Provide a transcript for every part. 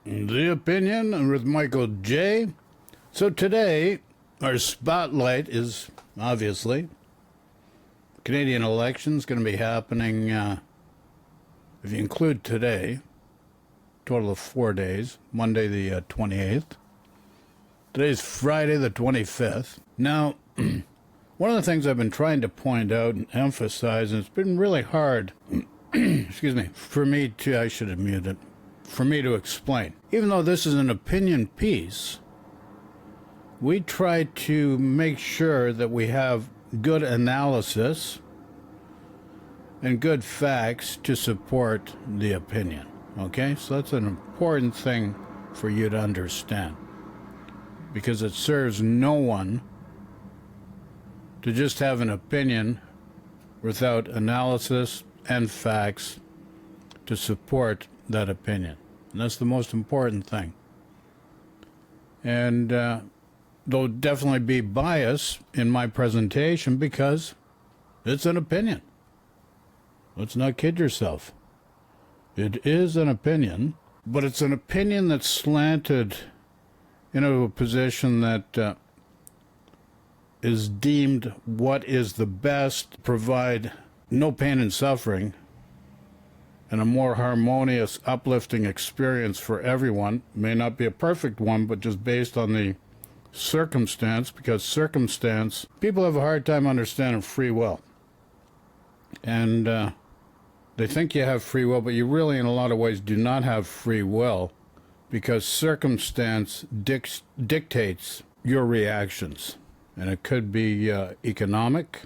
The Opinion with Michael J. So today, our spotlight is obviously Canadian elections going to be happening, if you include today, total of 4 days, Monday the 28th. Today's Friday the 25th. Now, one of the things I've been trying to point out and emphasize, and it's been really hard, excuse me, for me to, I should have muted, for me to explain. Even though this is an opinion piece, we try to make sure that we have good analysis and good facts to support the opinion. Okay? So that's an important thing for you to understand, because it serves no one to just have an opinion without analysis and facts to support that opinion. And that's the most important thing. And there'll definitely be bias in my presentation because it's an opinion. Let's not kid yourself. It is an opinion, but it's an opinion that's slanted into a position that is deemed what is the best to provide no pain and suffering and a more harmonious, uplifting experience for everyone. May not be a perfect one, but just based on the circumstance, because circumstance, people have a hard time understanding free will. And they think you have free will, but you really, in a lot of ways, do not have free will, because circumstance dictates your reactions. And it could be economic,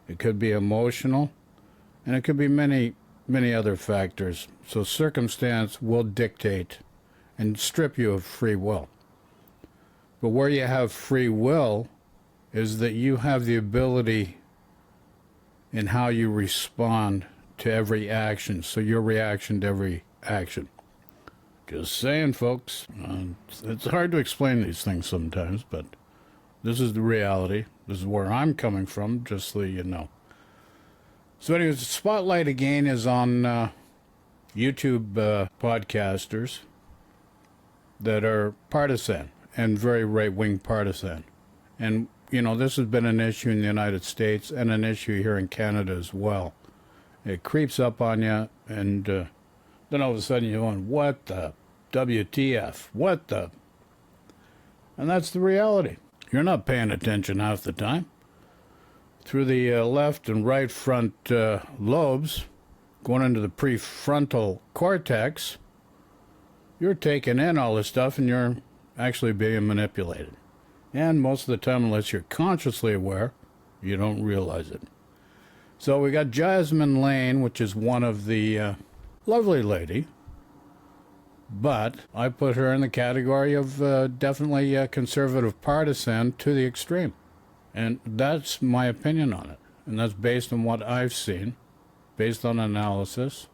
it could be emotional, and it could be many other factors. So circumstance will dictate and strip you of free will. But where you have free will is that you have the ability in how you respond to every action. So your reaction to every action. Just saying, folks. It's hard to explain these things sometimes, but this is the reality. This is where I'm coming from, just so you know. So anyways, the spotlight again is on YouTube podcasters that are partisan and very right-wing partisan. And, you know, this has been an issue in the United States and an issue here in Canada as well. It creeps up on you, and then all of a sudden you're going, what the WTF? What the? And that's the reality. You're not paying attention half the time. Through the left and right front lobes, going into the prefrontal cortex, you're taking in all this stuff and you're actually being manipulated. And most of the time, unless you're consciously aware, you don't realize it. So we got Jasmine Lane, which is one of the lovely lady, but I put her in the category of definitely conservative partisan to the extreme. And that's my opinion on it. And that's based on what I've seen, based on analysis,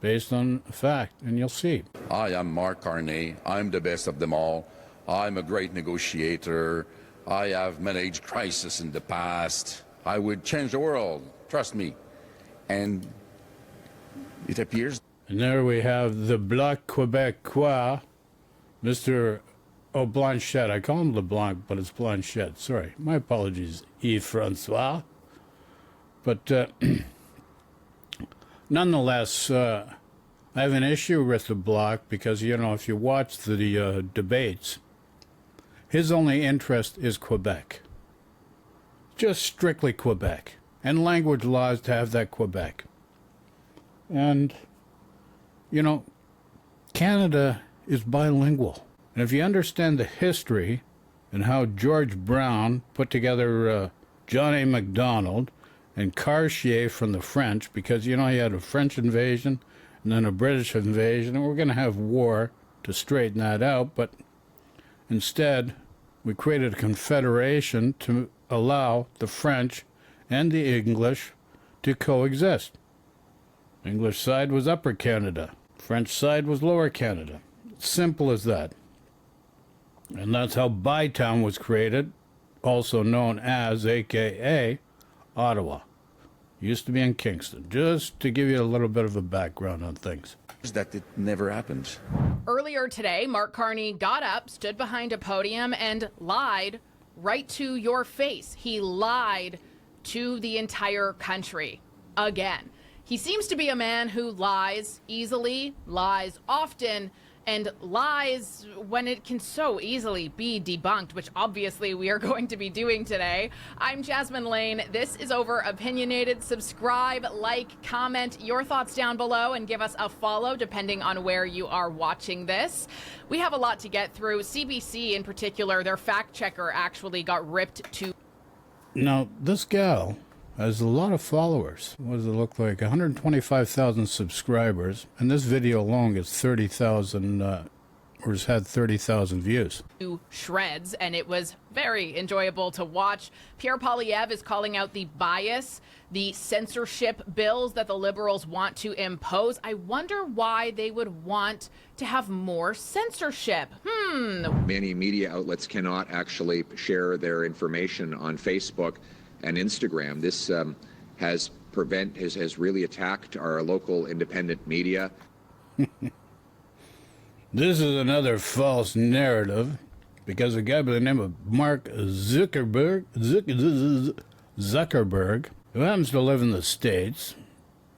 based on fact. And you'll see. I am Mark Carney. I'm the best of them all. I'm a great negotiator. I have managed crisis in the past. I would change the world. Trust me. And it appears. And there we have the Bloc Québécois, Mr. Oh, Blanchette. I call him LeBlanc, but it's Blanchette. Sorry. My apologies, Yves-Francois. But nonetheless, I have an issue with the Bloc because, you know, if you watch the debates, his only interest is Quebec. Just strictly Quebec. And language laws to have that Quebec. And, you know, Canada is bilingual. And if you understand the history and how George Brown put together John A. Macdonald and Cartier from the French, because, you know, he had a French invasion and then a British invasion, and we're going to have war to straighten that out. But instead, we created a confederation to allow the French and the English to coexist. English side was Upper Canada. French side was Lower Canada. Simple as that. And that's how Bytown was created, also known as, a.k.a. Ottawa. Used to be in Kingston, just to give you a little bit of a background on things. That it never happened. Earlier today, Mark Carney got up, stood behind a podium, and lied right to your face. He lied to the entire country again. He seems to be a man who lies easily, lies often, and lies when it can so easily be debunked, which obviously we are going to be doing today. I'm Jasmine Lane. This is Over Opinionated. Subscribe, like, comment your thoughts down below, and give us a follow depending on where you are watching this. We have a lot to get through. CBC in particular, their fact checker actually got ripped to. Now, this gal has a lot of followers. What does it look like? 125,000 subscribers, and this video alone gets 30,000, or has had 30,000 views. To shreds, and it was very enjoyable to watch. Pierre Poilievre is calling out the bias, the censorship bills that the Liberals want to impose. I wonder why they would want to have more censorship. Many media outlets cannot actually share their information on Facebook and Instagram. This has really attacked our local independent media. This is another false narrative, because a guy by the name of Mark Zuckerberg, who happens to live in the States,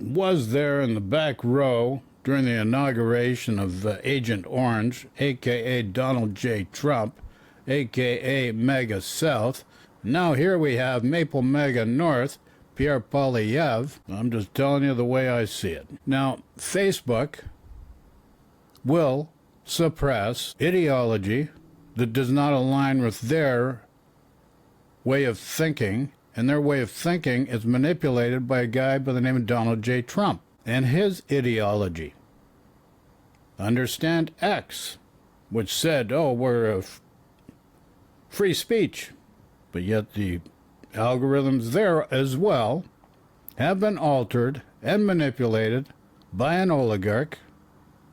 was there in the back row during the inauguration of Agent Orange, a.k.a. Donald J. Trump, a.k.a. Mega South. Now here we have Maple Mega North, Pierre Poilievre. I'm just telling you the way I see it. Now, Facebook will suppress ideology that does not align with their way of thinking, and their way of thinking is manipulated by a guy by the name of Donald J. Trump and his ideology. Understand X, which said, oh, we're free speech. But yet the algorithms there as well have been altered and manipulated by an oligarch.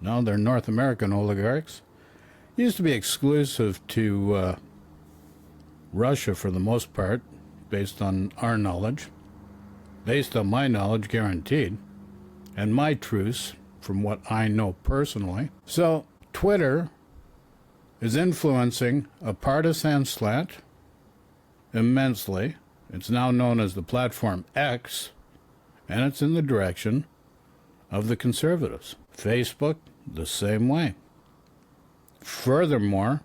Now they're North American oligarchs. Used to be exclusive to Russia for the most part, based on our knowledge, based on my knowledge, guaranteed, and my truths from what I know personally. So Twitter is influencing a partisan slant immensely. It's now known as the platform X, and it's in the direction of the conservatives. Facebook, the same way. Furthermore,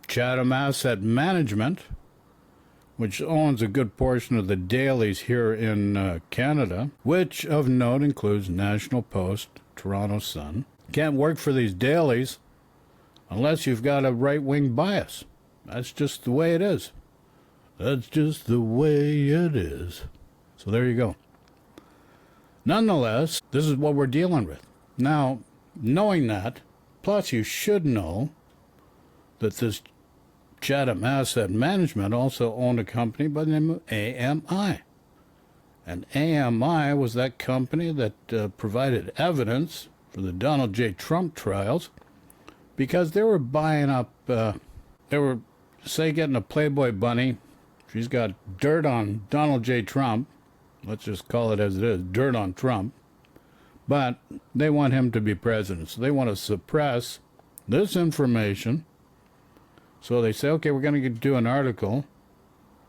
Chatham Asset Management, which owns a good portion of the dailies here in Canada, which of note includes National Post, Toronto Sun, can't work for these dailies unless you've got a right-wing bias. That's just the way it is. That's just the way it is. So there you go. Nonetheless, this is what we're dealing with. Now, knowing that, plus you should know that this Chatham Asset Management also owned a company by the name of AMI. And AMI was that company that provided evidence for the Donald J. Trump trials, because they were buying up, they were, say, getting a Playboy bunny. She's got dirt on Donald J. Trump. Let's just call it as it is, dirt on Trump. But they want him to be president. So they want to suppress this information. So they say, okay, we're going to do an article.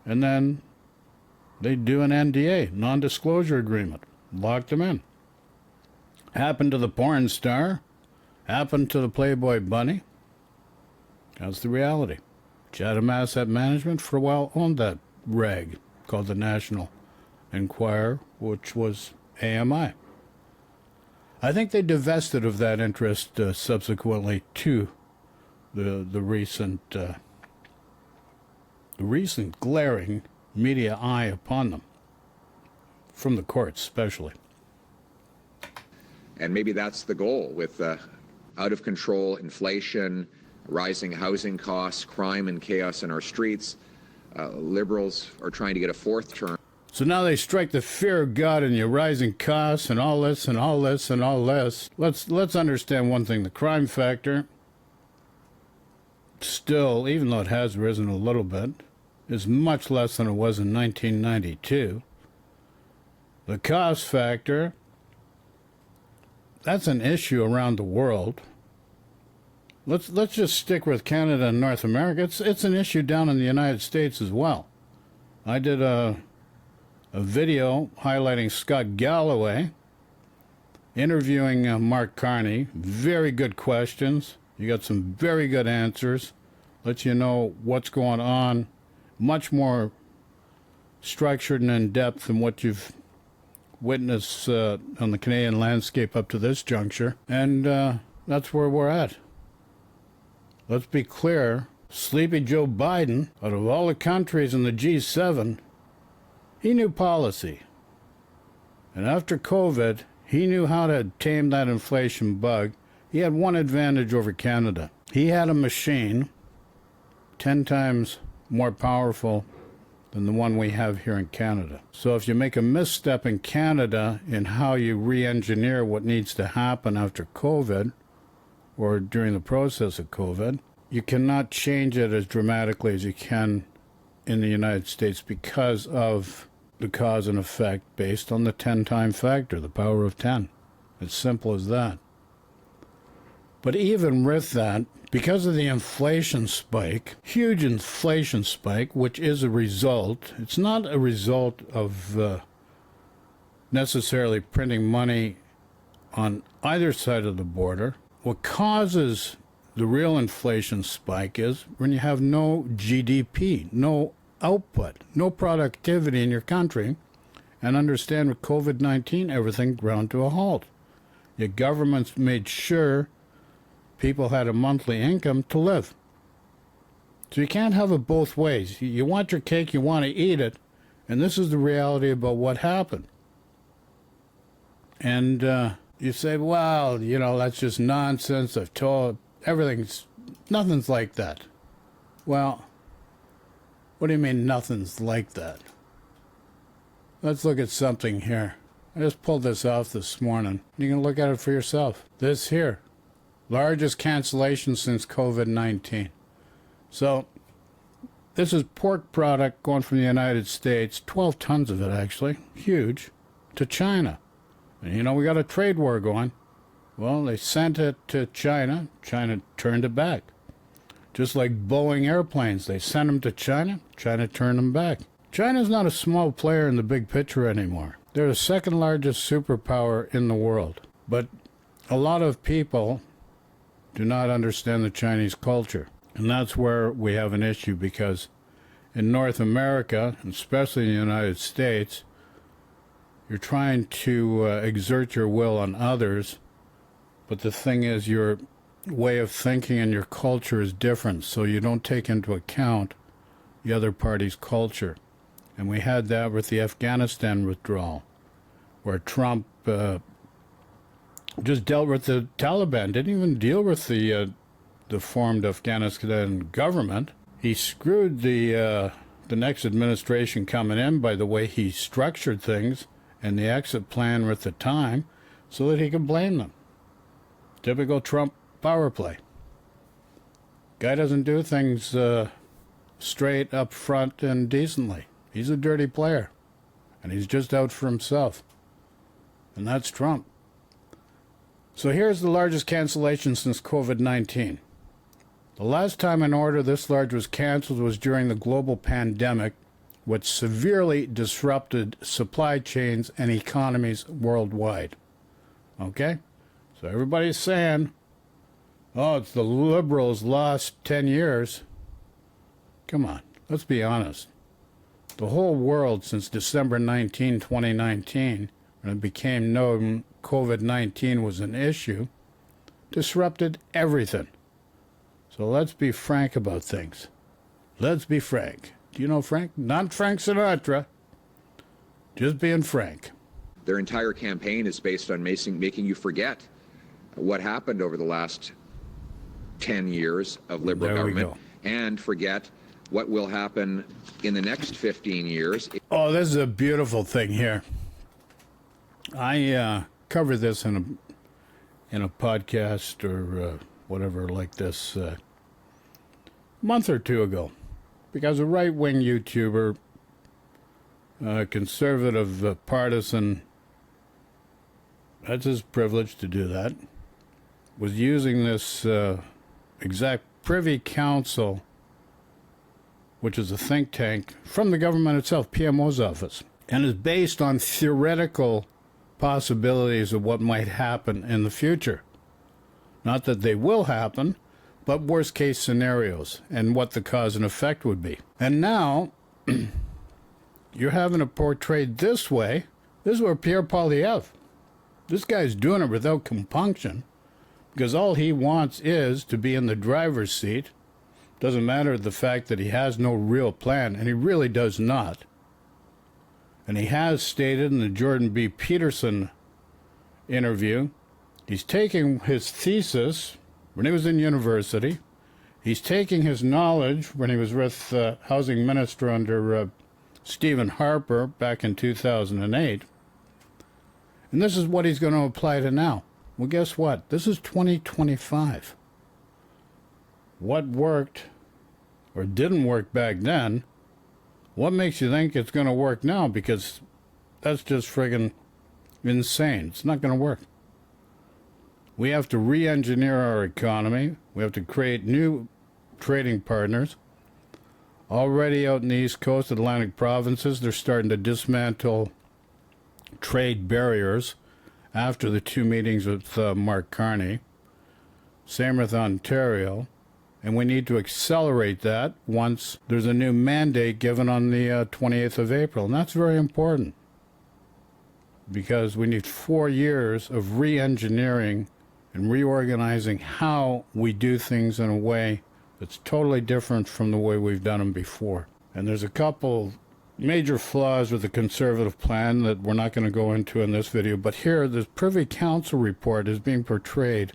And then they do an NDA, non-disclosure agreement. Lock them in. Happened to the porn star. Happened to the Playboy bunny. That's the reality. Chatham Asset Management for a while owned that rag called the National Enquirer, which was AMI. I think they divested of that interest subsequently to the recent glaring media eye upon them, from the courts especially. And maybe that's the goal with out-of-control inflation, rising housing costs, crime and chaos in our streets. Liberals are trying to get a fourth term. So now they strike the fear of God in your rising costs and all this and all this and all this. Let's understand one thing. The crime factor still, even though it has risen a little bit, is much less than it was in 1992. The cost factor, that's an issue around the world. let's just stick with Canada and North America. It's an issue down in the United States as well. I did a video highlighting Scott Galloway interviewing Mark Carney. Very good questions. You got some very good answers. Lets you know what's going on. Much more structured and in depth than what you've witnessed on the Canadian landscape up to this juncture. And that's where we're at. Let's be clear. Sleepy Joe Biden, out of all the countries in the G7, he knew policy. And after COVID, he knew how to tame that inflation bug. He had one advantage over Canada. He had a machine 10 times more powerful than the one we have here in Canada. So if you make a misstep in Canada in how you re-engineer what needs to happen after COVID or during the process of COVID, you cannot change it as dramatically as you can in the United States because of the cause and effect based on the 10-time factor, the power of 10. It's simple as that. But even with that, because of the inflation spike, huge inflation spike, which is a result, it's not a result of necessarily printing money on either side of the border. What causes the real inflation spike is when you have no GDP, no output, no productivity in your country, and understand with COVID-19, everything ground to a halt. Your government's made sure people had a monthly income to live. So you can't have it both ways. You want your cake, you want to eat it, and this is the reality about what happened. And you say, well, you know, that's just nonsense. I've told nothing's like that. Well, what do you mean nothing's like that? Let's look at something here. I just pulled this off this morning. You can look at it for yourself. This here, largest cancellation since COVID-19. So this is pork product going from the United States, 12 tons of it actually, huge, to China. And you know, we got a trade war going. Well, they sent it to China. China turned it back. Just like Boeing airplanes, they sent them to China. China turned them back. China's not a small player in the big picture anymore. They're the second largest superpower in the world. But a lot of people do not understand the Chinese culture. And that's where we have an issue, because in North America, and especially in the United States, you're trying to exert your will on others. But the thing is, your way of thinking and your culture is different, so you don't take into account the other party's culture. And we had that with the Afghanistan withdrawal, where Trump just dealt with the Taliban, didn't even deal with the formed Afghanistan government. He screwed the next administration coming in by the way he structured things and the exit plan with the time so that he could blame them. Typical Trump power play. Guy doesn't do things straight up front and decently. He's a dirty player, and he's just out for himself. And that's Trump. So here's the largest cancellation since COVID-19. The last time an order this large was canceled was during the global pandemic, which severely disrupted supply chains and economies worldwide. Okay? So everybody's saying, oh, it's the liberals' lost 10 years. Come on, let's be honest. The whole world since December 19, 2019, when it became known COVID-19 was an issue, disrupted everything. So let's be frank about things. Let's be frank. Do you know Frank? Not Frank Sinatra. Just being frank. Their entire campaign is based on making you forget what happened over the last 10 years of Liberal government and forget what will happen in the next 15 years. Oh, this is a beautiful thing here. I covered this in a podcast or whatever like this a month or two ago, because a right-wing YouTuber, conservative partisan, that's his privilege to do that, was using this exact Privy Council, which is a think tank from the government itself, PMO's office, and is based on theoretical possibilities of what might happen in the future. Not that they will happen, but worst case scenarios and what the cause and effect would be. And now you're having it portrayed this way. This is where Pierre Poilievre, this guy's doing it without compunction, because all he wants is to be in the driver's seat. Doesn't matter the fact that he has no real plan, and he really does not. And he has stated in the Jordan B. Peterson interview, he's taking his thesis when he was in university. He's taking his knowledge when he was with housing minister under Stephen Harper back in 2008. And this is what he's going to apply to now. Well, guess what? This is 2025. What worked or didn't work back then, what makes you think it's going to work now? Because that's just friggin' insane. It's not going to work. We have to re-engineer our economy. We have to create new trading partners. Already out in the East Coast, Atlantic provinces, they're starting to dismantle trade barriers after the two meetings with Mark Carney. Same with Ontario. And we need to accelerate that once there's a new mandate given on the 28th of April. And that's very important, because we need 4 years of re-engineering and reorganizing how we do things in a way that's totally different from the way we've done them before. And there's a couple major flaws with the Conservative plan that we're not going to go into in this video, but here, this Privy Council report is being portrayed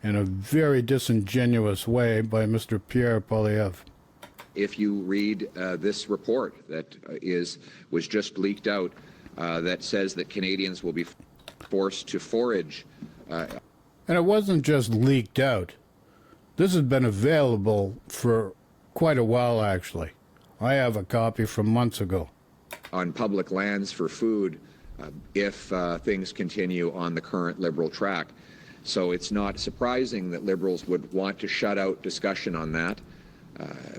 in a very disingenuous way by Mr. Pierre Poilievre. If you read this report that was just leaked out, that says that Canadians will be forced to forage. And it wasn't just leaked out. This has been available for quite a while, actually. I have a copy from months ago. On public lands for food if things continue on the current Liberal track. So it's not surprising that Liberals would want to shut out discussion on that.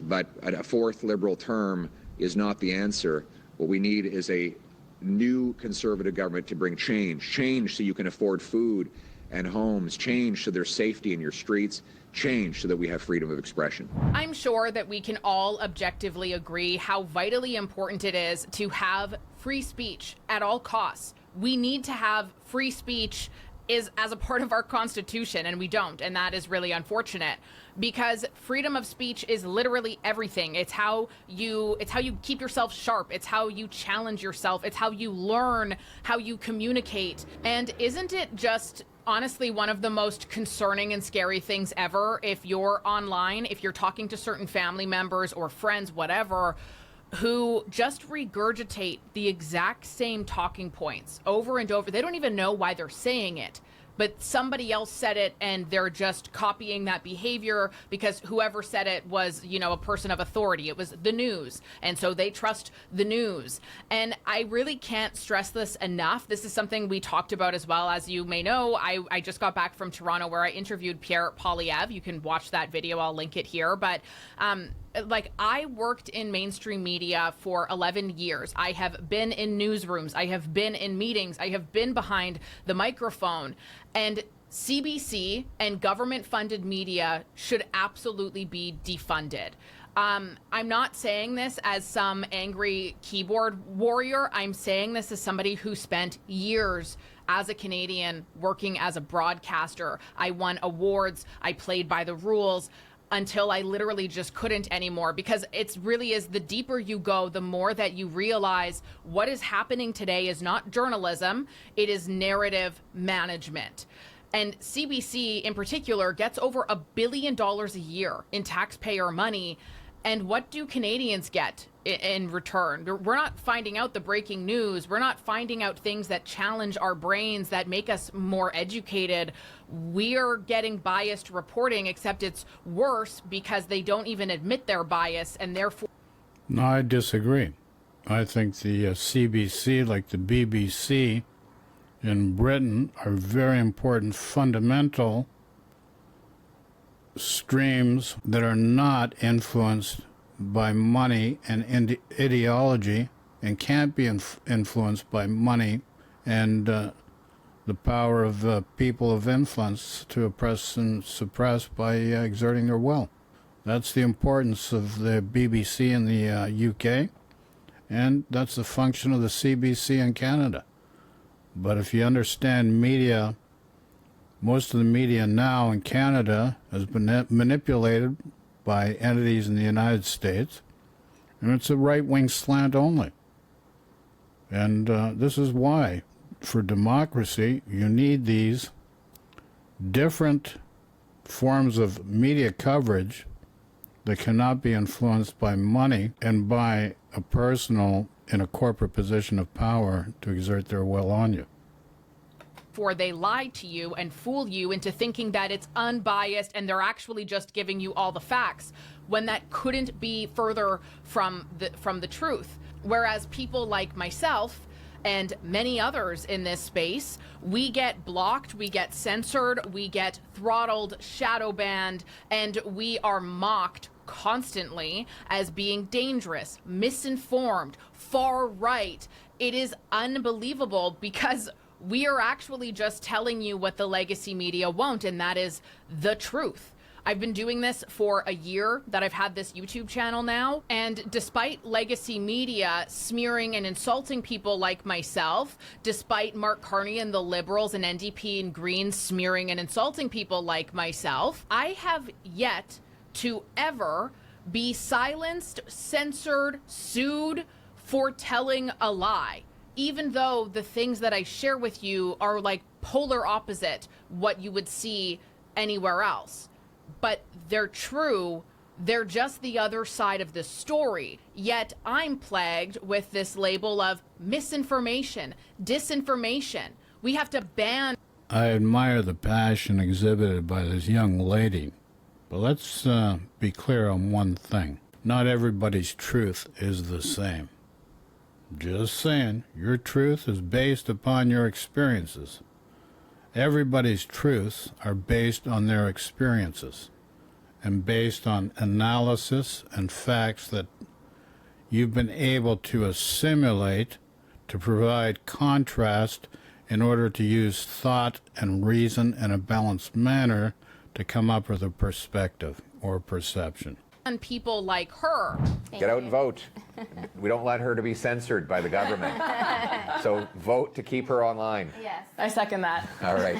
But a fourth Liberal term is not the answer. What we need is a new Conservative government to bring change. Change so you can afford food and homes. Change so there's safety in your streets. Change so that we have freedom of expression. I'm sure that we can all objectively agree how vitally important it is to have free speech at all costs. We need to have free speech as a part of our Constitution, and we don't, and that is really unfortunate, because freedom of speech is literally everything. It's how you keep yourself sharp. It's how you challenge yourself. It's how you learn, how you communicate. And isn't it just honestly one of the most concerning and scary things ever, if you're online, if you're talking to certain family members or friends, whatever, who just regurgitate the exact same talking points over and over. They don't even know why they're saying it, but somebody else said it and they're just copying that behavior because whoever said it was, a person of authority. It was the news. And so they trust the news. And I really can't stress this enough. This is something we talked about as well. As you may know, I just got back from Toronto where I interviewed Pierre Poilievre. You can watch that video. I'll link it here. But I worked in mainstream media for 11 years. I have been in newsrooms. I have been in meetings. I have been behind the microphone. And CBC and government-funded media should absolutely be defunded. I'm not saying this as some angry keyboard warrior. I'm saying this as somebody who spent years as a Canadian working as a broadcaster. I won awards. I played by the rules until I literally just couldn't anymore, because it really is, the deeper you go, the more that you realize what is happening today is not journalism, it is narrative management. And CBC in particular gets over $1 billion a year in taxpayer money. And what do Canadians get in return? We're not finding out the breaking news. We're not finding out things that challenge our brains, that make us more educated. We're getting biased reporting, except it's worse because they don't even admit their bias, and therefore... No, I disagree. I think the CBC, like the BBC in Britain, are very important, fundamental streams that are not influenced by money and ideology and can't be influenced by money and the power of people of influence to oppress and suppress by exerting their will. That's the importance of the BBC in the UK, and that's the function of the CBC in Canada. But if you understand media, most of the media now in Canada has been manipulated by entities in the United States, and it's a right-wing slant only. And this is why, for democracy, you need these different forms of media coverage that cannot be influenced by money and by a personal in a corporate position of power to exert their will on you. For they lie to you and fool you into thinking that it's unbiased and they're actually just giving you all the facts, when that couldn't be further from the truth. Whereas people like myself and many others in this space, we get blocked, we get censored, we get throttled, shadow banned, and we are mocked constantly as being dangerous, misinformed, far right. It is unbelievable because we are actually just telling you what the legacy media won't, and that is the truth. I've been doing this for a year that I've had this YouTube channel now, and despite legacy media smearing and insulting people like myself, despite Mark Carney and the Liberals and NDP and Greens smearing and insulting people like myself, I have yet to ever be silenced, censored, sued for telling a lie, even though the things that I share with you are like polar opposite what you would see anywhere else. But they're true. They're just the other side of the story. Yet I'm plagued with this label of misinformation, disinformation. We have to ban. I admire the passion exhibited by this young lady, but let's be clear on one thing. Not everybody's truth is the same. Just saying, your truth is based upon your experiences. Everybody's truths are based on their experiences and based on analysis and facts that you've been able to assimilate to provide contrast in order to use thought and reason in a balanced manner to come up with a perspective or perception. And people like her. Get out and vote. We don't want her to be censored by the government. So vote to keep her online. Yes. I second that. All right.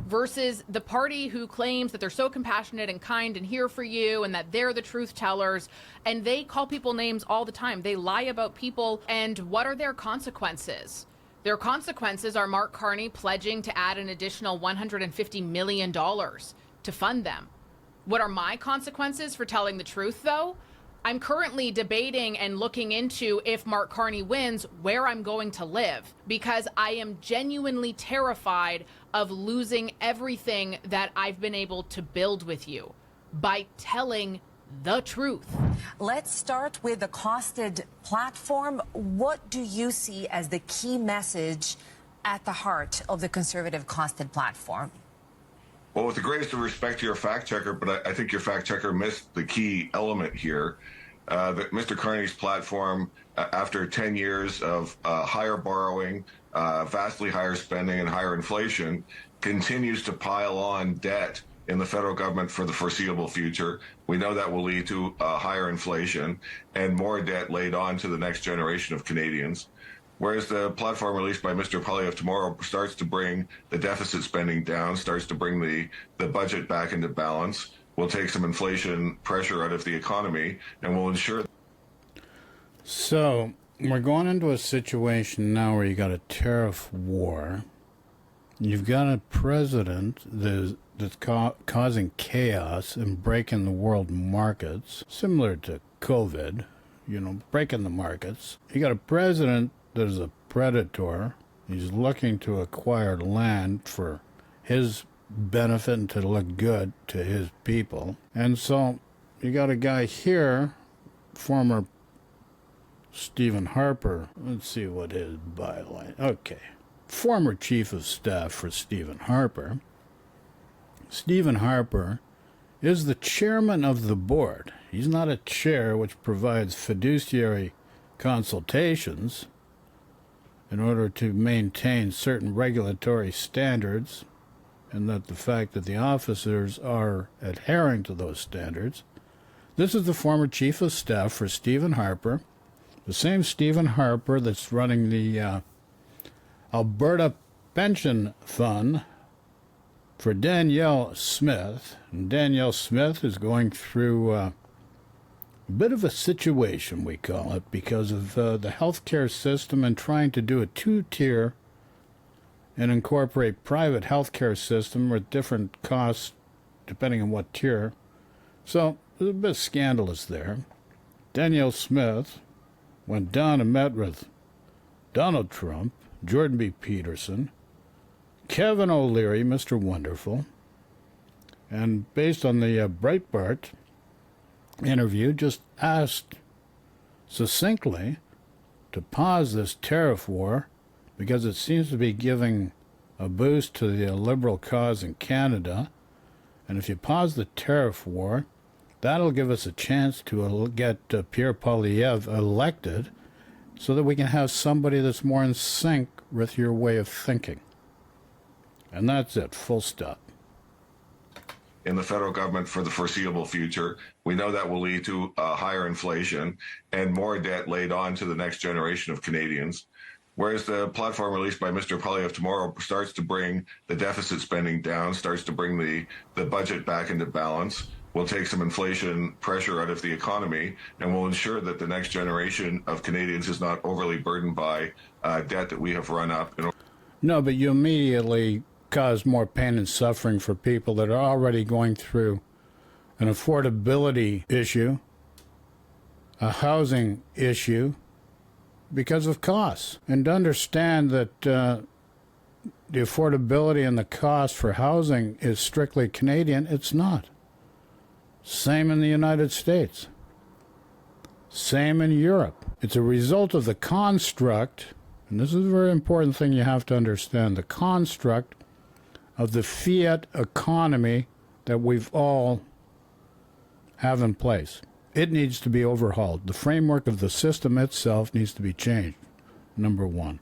Versus the party who claims that they're so compassionate and kind and here for you and that they're the truth tellers, and they call people names all the time. They lie about people, and what are their consequences? Their consequences are Mark Carney pledging to add an additional $150 million to fund them. What are my consequences for telling the truth, though? I'm currently debating and looking into, if Mark Carney wins, where I'm going to live, because I am genuinely terrified of losing everything that I've been able to build with you by telling the truth. Let's start with the costed platform. What do you see as the key message at the heart of the conservative costed platform? Well, with the greatest of respect to your fact checker, but I think your fact checker missed the key element here. That Mr. Carney's platform, after 10 years of higher borrowing, vastly higher spending, and higher inflation, continues to pile on debt in the federal government for the foreseeable future. We know that will lead to higher inflation and more debt laid on to the next generation of Canadians. Whereas the platform released by Mr. Poilievre tomorrow starts to bring the deficit spending down, starts to bring the budget back into balance, will take some inflation pressure out of the economy, and will ensure. So we're going into a situation now where you got a tariff war. You've got a president that's causing chaos and breaking the world markets, similar to COVID, breaking the markets. You got a president that is a predator. He's looking to acquire land for his benefit and to look good to his people. And so you got a guy here, former Stephen Harper. Let's see what his byline. Okay. Former chief of staff for Stephen Harper. Stephen Harper is the chairman of the board. He's not a chair which provides fiduciary consultations in order to maintain certain regulatory standards, and that the fact that the officers are adhering to those standards. This is the former chief of staff for Stephen Harper, the same Stephen Harper that's running the Alberta Pension Fund for Danielle Smith. And Danielle Smith is going through a bit of a situation, we call it, because of the healthcare system and trying to do a two-tier and incorporate private healthcare system with different costs depending on what tier. So there's a bit scandalous there. Danielle Smith went down and met with Donald Trump, Jordan B. Peterson, Kevin O'Leary, Mr. Wonderful, and based on the Breitbart interview, just asked succinctly to pause this tariff war because it seems to be giving a boost to the liberal cause in Canada. And if you pause the tariff war, that'll give us a chance to get Pierre Poilievre elected so that we can have somebody that's more in sync with your way of thinking. And that's it, full stop. In the federal government for the foreseeable future. We know that will lead to higher inflation and more debt laid on to the next generation of Canadians. Whereas the platform released by Mr. Poilievre tomorrow starts to bring the deficit spending down, starts to bring the budget back into balance, will take some inflation pressure out of the economy, and will ensure that the next generation of Canadians is not overly burdened by debt that we have run up. No, but you immediately cause more pain and suffering for people that are already going through an affordability issue, a housing issue, because of costs. And to understand that the affordability and the cost for housing is strictly Canadian, it's not. Same in the United States. Same in Europe. It's a result of the construct, and this is a very important thing you have to understand, the construct of the fiat economy that we've all have in place. It needs to be overhauled. The framework of the system itself needs to be changed, number one.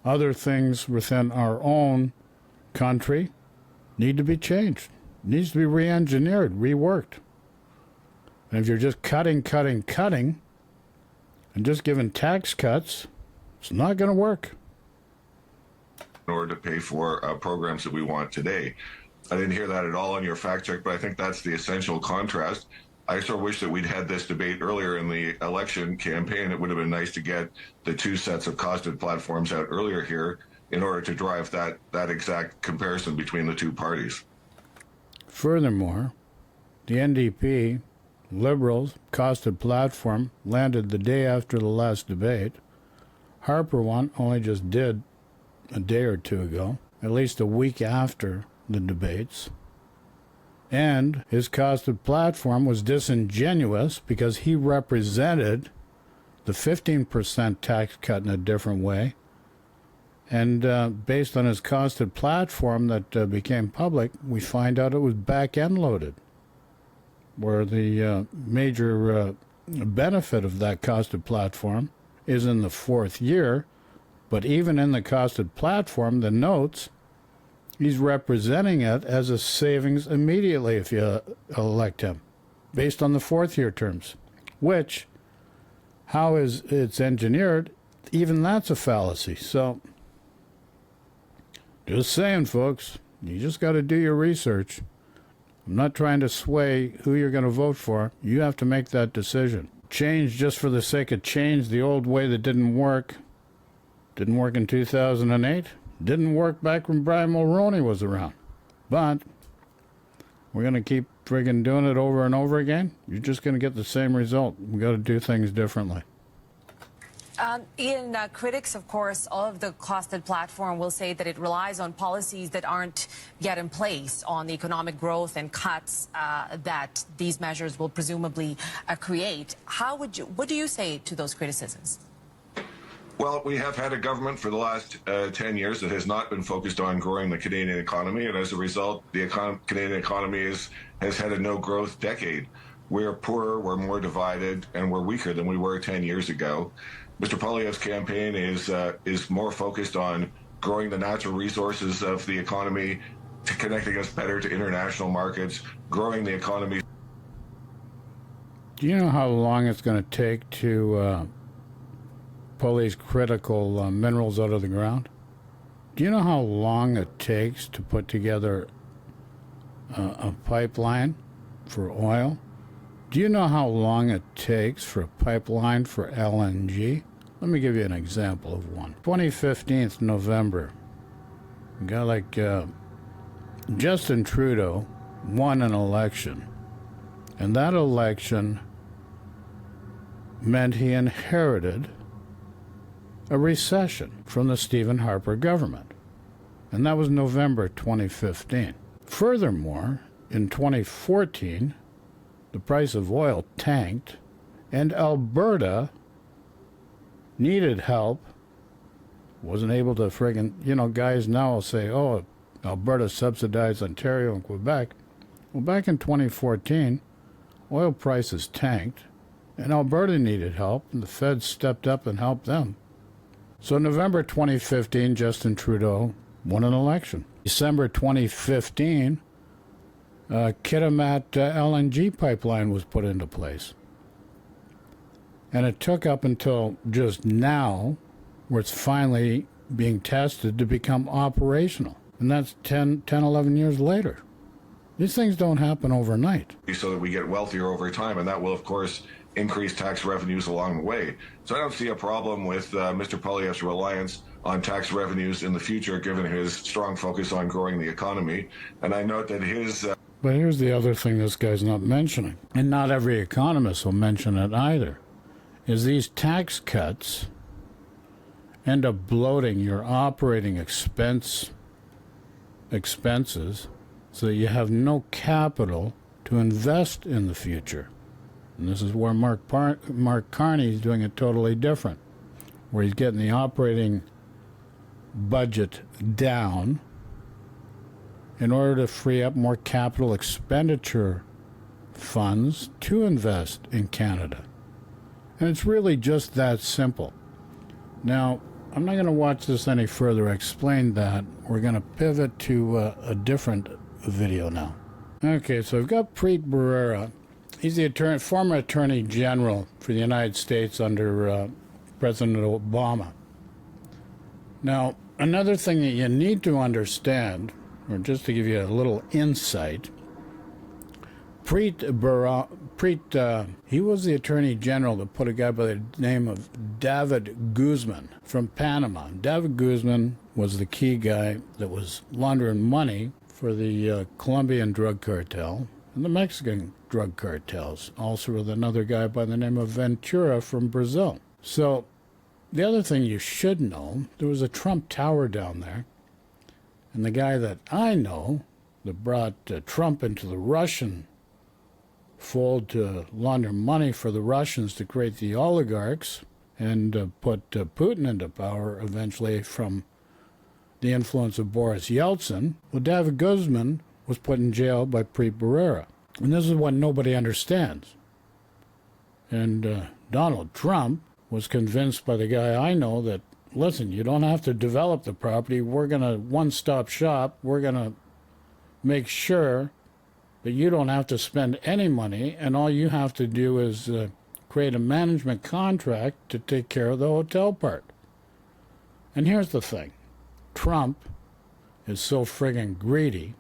Other things within our own country need to be changed. It needs to be re-engineered, reworked. And if you're just cutting, and just giving tax cuts, it's not going to work. In order to pay for programs that we want today. I didn't hear that at all in your fact check, but I think that's the essential contrast. I sort of wish that we'd had this debate earlier in the election campaign. It would have been nice to get the two sets of costed platforms out earlier here in order to drive that exact comparison between the two parties. Furthermore, the NDP, Liberals, costed platform landed the day after the last debate. Harper one only just did a day or two ago, at least a week after the debates. And his costed platform was disingenuous because he represented the 15% tax cut in a different way. And based on his costed platform that became public, we find out it was back-end loaded, where the major benefit of that costed platform is in the fourth year. But even in the costed platform, the notes, he's representing it as a savings immediately if you elect him, based on the fourth-year terms, which, how is it's engineered, even that's a fallacy. So, just saying, folks, you just got to do your research. I'm not trying to sway who you're going to vote for. You have to make that decision. Change just for the sake of change, the old way that didn't work in 2008. Didn't work back when Brian Mulroney was around. But we're going to keep friggin' doing it over and over again. You're just going to get the same result. We got to do things differently. Ian, critics, of course, of the costed platform will say that it relies on policies that aren't yet in place on the economic growth and cuts that these measures will presumably create. What do you say to those criticisms? Well, we have had a government for the last 10 years that has not been focused on growing the Canadian economy, and as a result, the Canadian economy has had a no-growth decade. We're poorer, we're more divided, and we're weaker than we were 10 years ago. Mr. Poilievre's campaign is more focused on growing the natural resources of the economy, to connecting us better to international markets, growing the economy. Do you know how long it's going to take to pull these critical minerals out of the ground? Do you know how long it takes to put together a pipeline for oil? Do you know how long it takes for a pipeline for LNG? Let me give you an example of one. 2015 November, a guy like Justin Trudeau won an election, and that election meant he inherited a recession from the Stephen Harper government, and that was November 2015. Furthermore, in 2014, the price of oil tanked, and Alberta needed help, wasn't able to friggin', guys now will say, oh, Alberta subsidized Ontario and Quebec. Well, back in 2014, oil prices tanked, and Alberta needed help, and the feds stepped up and helped them. So November 2015, Justin Trudeau won an election. December 2015, Kitimat LNG pipeline was put into place. And it took up until just now, where it's finally being tested to become operational. And that's 11 years later. These things don't happen overnight. So that we get wealthier over time, and that will, of course, increase tax revenues along the way. So I don't see a problem with Mr. Poilievre's reliance on tax revenues in the future, given his strong focus on growing the economy. And I note that his... But here's the other thing this guy's not mentioning, and not every economist will mention it either, is these tax cuts end up bloating your operating expenses so that you have no capital to invest in the future. And this is where Mark Carney is doing it totally different, where he's getting the operating budget down in order to free up more capital expenditure funds to invest in Canada. And it's really just that simple. Now, I'm not going to watch this any further. I explained that. We're going to pivot to a different video now. Okay, so I've got Preet Bharara. He's the former Attorney General for the United States under President Obama. Now, another thing that you need to understand, or just to give you a little insight, Preet, he was the Attorney General that put a guy by the name of David Guzman from Panama. David Guzman was the key guy that was laundering money for the Colombian drug cartel and the Mexican drug cartels, also with another guy by the name of Ventura from Brazil. So the other thing you should know, there was a Trump Tower down there, and the guy that I know that brought Trump into the Russian fold to launder money for the Russians to create the oligarchs and put Putin into power eventually from the influence of Boris Yeltsin. Well, David Guzman was put in jail by Preet Bharara. And this is what nobody understands. And Donald Trump was convinced by the guy I know that, listen, you don't have to develop the property. We're going to one-stop shop. We're going to make sure that you don't have to spend any money, and all you have to do is create a management contract to take care of the hotel part. And here's the thing. Trump is so friggin' greedy,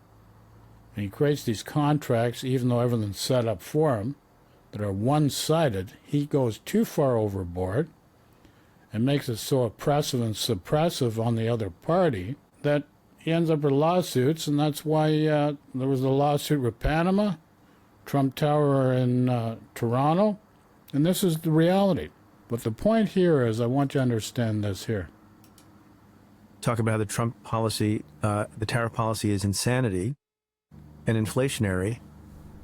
and he creates these contracts, even though everything's set up for him, that are one-sided. He goes too far overboard and makes it so oppressive and suppressive on the other party that he ends up with lawsuits, and that's why there was a lawsuit with Panama, Trump Tower in Toronto, and this is the reality. But the point here is I want you to understand this here. Talk about how the Trump policy, the tariff policy is insanity and inflationary,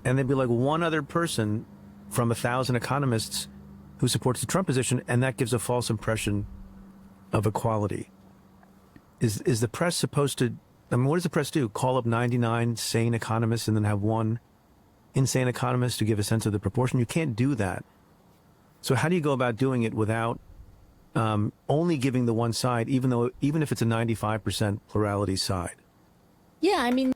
and there'd be like one other person from 1,000 economists who supports the Trump position, and that gives a false impression of equality. Is the press supposed to, I mean, what does the press do? Call up 99 sane economists and then have one insane economist to give a sense of the proportion? You can't do that. So how do you go about doing it without only giving the one side, even if it's a 95% plurality side? Yeah, I mean,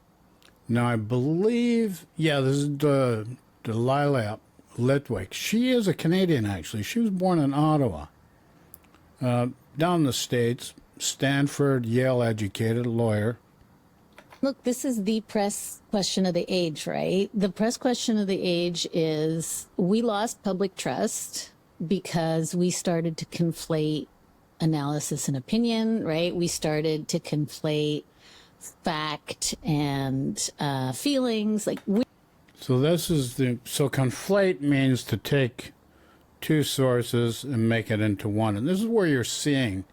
Now, I believe, this is Delilah Litwick. She is a Canadian, actually. She was born in Ottawa. Down in the States, Stanford, Yale educated, lawyer. look, this is the press question of the age, right? The press question of the age is we lost public trust because we started to conflate analysis and opinion, right? We started to conflate fact and feelings. So so conflate means to take two sources and make it into one. And this is where you're seeing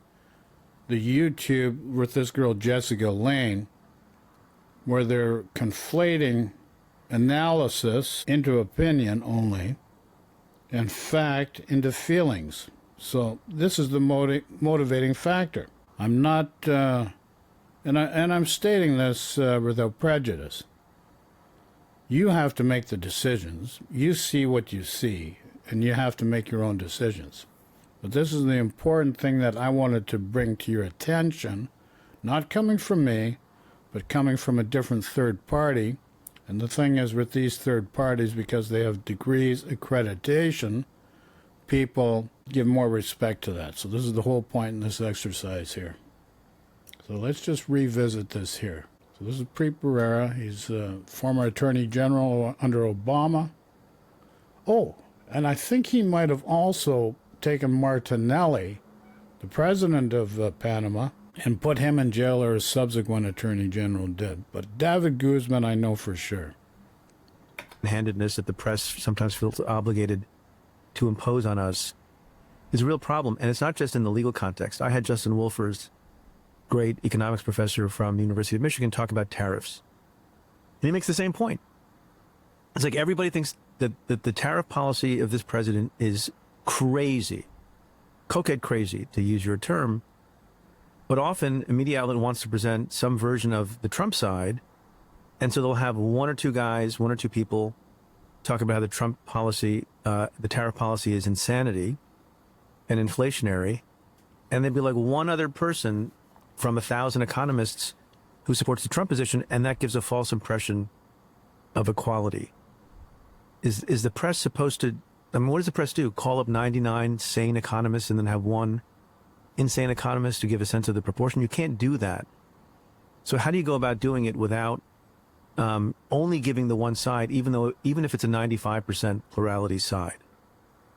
the YouTube with this girl, Jessica Lane, where they're conflating analysis into opinion only and fact into feelings. So this is the motivating factor. I'm not, and I'm stating this without prejudice. You have to make the decisions. You see what you see, and you have to make your own decisions. But this is the important thing that I wanted to bring to your attention, not coming from me, but coming from a different third party. And the thing is with these third parties, because they have degrees, accreditation, people give more respect to that. So this is the whole point in this exercise here. So let's just revisit this here. So this is Preet Bharara. He's a former Attorney General under Obama. Oh, and I think he might have also taken Martinelli, the president of Panama, and put him in jail, or a subsequent Attorney General did. But David Guzman, I know for sure. Handedness that the press sometimes feels obligated to impose on us is a real problem. And it's not just in the legal context. I had Justin Wolfers, great economics professor from the University of Michigan, talk about tariffs. And he makes the same point. It's like everybody thinks that the tariff policy of this president is crazy, cokehead crazy, to use your term. But often a media outlet wants to present some version of the Trump side. And so they'll have one or two guys, one or two people talk about how the Trump policy, the tariff policy is insanity and inflationary. And they'd be like one other person from 1,000 economists who supports the Trump position. And that gives a false impression of equality. Is the press supposed to, I mean, what does the press do? Call up 99 sane economists and then have one insane economist to give a sense of the proportion? You can't do that. So how do you go about doing it without only giving the one side, even if it's a 95% plurality side?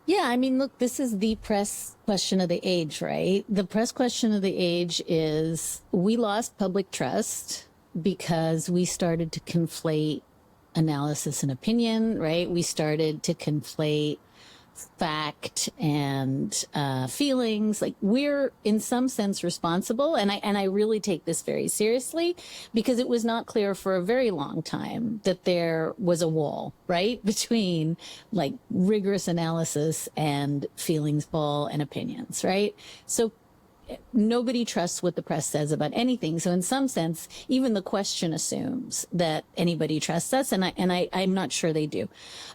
yeah, I mean, look, this is the press question of the age, right? The press question of the age is we lost public trust because we started to conflate analysis and opinion, right? We started to conflate fact and feelings. Like, we're in some sense responsible, and I really take this very seriously, because it was not clear for a very long time that there was a wall, right, between like rigorous analysis and feelings ball and opinions, right? So nobody trusts what the press says about anything. So in some sense, even the question assumes that anybody trusts us, and I'm not sure they do.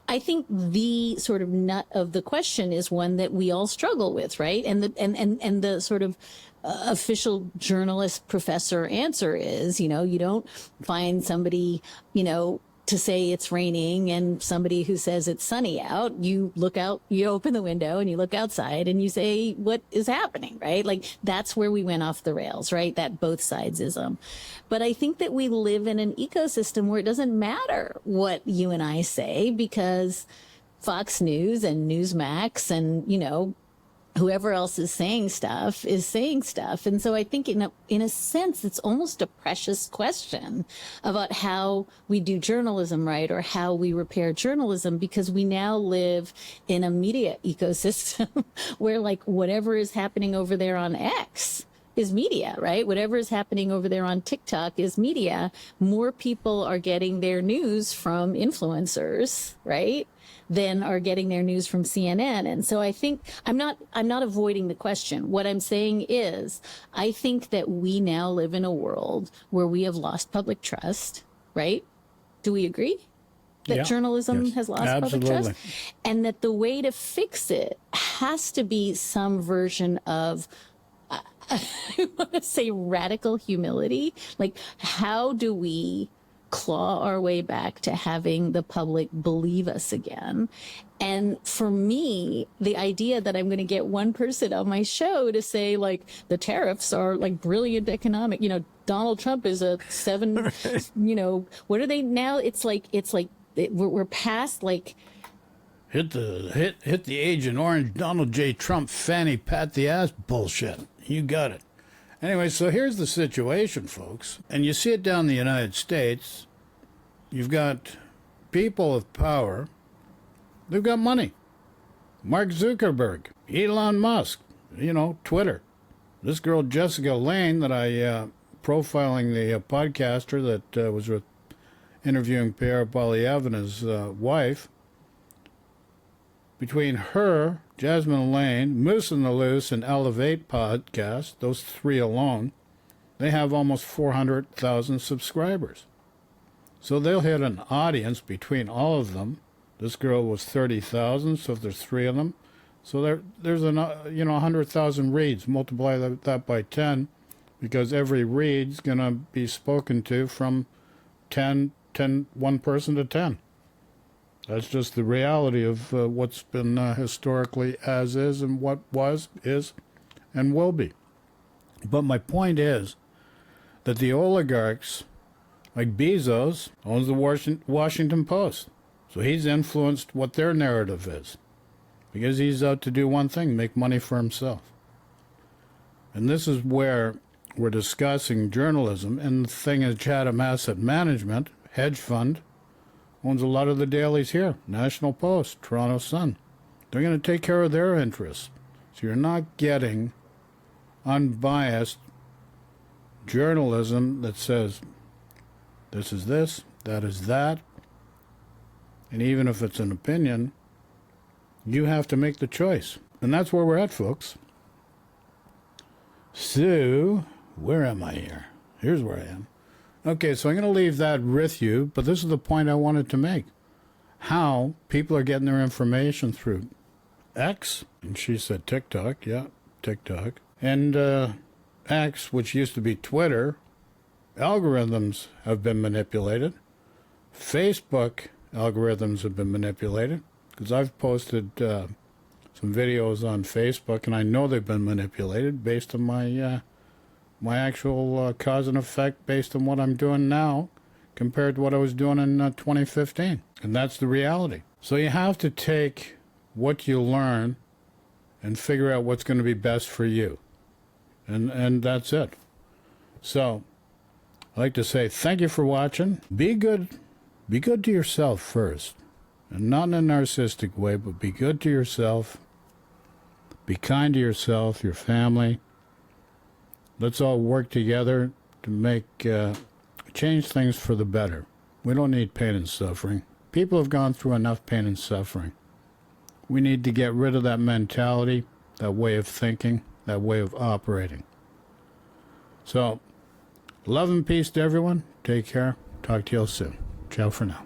I think the sort of nut of the question is one that we all struggle with, right? And the sort of official journalist professor answer is, you don't find somebody, to say it's raining and somebody who says it's sunny out. You look out, you open the window and you look outside and you say, what is happening, right? Like, that's where we went off the rails, right? That both sidesism. But I think that we live in an ecosystem where it doesn't matter what you and I say, because Fox News and Newsmax and, whoever else is saying stuff. And so I think in a sense, it's almost a precious question about how we do journalism right, or how we repair journalism, because we now live in a media ecosystem where, like, whatever is happening over there on X is media, right? Whatever is happening over there on TikTok is media. More people are getting their news from influencers, right, than are getting their news from CNN. And so I think I'm not avoiding the question. What I'm saying is I think that we now live in a world where we have lost public trust, right? Do we agree? That Yeah. journalism Yes. has lost public Absolutely. trust? And that the way to fix it has to be some version of I want to say radical humility. Like, how do we claw our way back to having the public believe us again? And for me, the idea that I'm going to get one person on my show to say, like, the tariffs are like brilliant economic, Donald Trump is a seven, what are they now? We're past like, Hit the Agent Orange Donald J. Trump fanny pat the ass bullshit. You got it. Anyway, so here's the situation, folks. And you see it down in the United States. You've got people of power. They've got money. Mark Zuckerberg, Elon Musk, Twitter. This girl, Jessica Lane, that I profiling the podcaster that was interviewing Pierre Poilievre and his wife. Between her, Jasmine Lane, Moose and the Loose, and Elevate podcast, those three alone, they have almost 400,000 subscribers. So they'll hit an audience between all of them. This girl was 30,000, so if there's three of them, so there's 100,000 reads. Multiply that by 10, because every read's going to be spoken to from 1 person to 10. That's just the reality of what's been historically as is and what was, is, and will be. But my point is that the oligarchs, like Bezos, owns the Washington Post. So he's influenced what their narrative is, because he's out to do one thing, make money for himself. And this is where we're discussing journalism, and the thing is Chatham Asset Management, hedge fund, owns a lot of the dailies here, National Post, Toronto Sun. They're going to take care of their interests. So you're not getting unbiased journalism that says this is this, that is that. And even if it's an opinion, you have to make the choice. And that's where we're at, folks. So, where am I here? Here's where I am. Okay, so I'm going to leave that with you, but this is the point I wanted to make. How people are getting their information through X, and she said TikTok, yeah, TikTok, and X, which used to be Twitter. Algorithms have been manipulated. Facebook algorithms have been manipulated, because I've posted some videos on Facebook, and I know they've been manipulated based on my actual cause and effect, based on what I'm doing now compared to what I was doing in 2015. And that's the reality. So you have to take what you learn and figure out what's going to be best for you. And that's it. So I'd like to say thank you for watching. Be good to yourself first. And not in a narcissistic way, but be good to yourself. Be kind to yourself, your family. Let's all work together to make change things for the better. We don't need pain and suffering. People have gone through enough pain and suffering. We need to get rid of that mentality, that way of thinking, that way of operating. So, love and peace to everyone. Take care. Talk to you all soon. Ciao for now.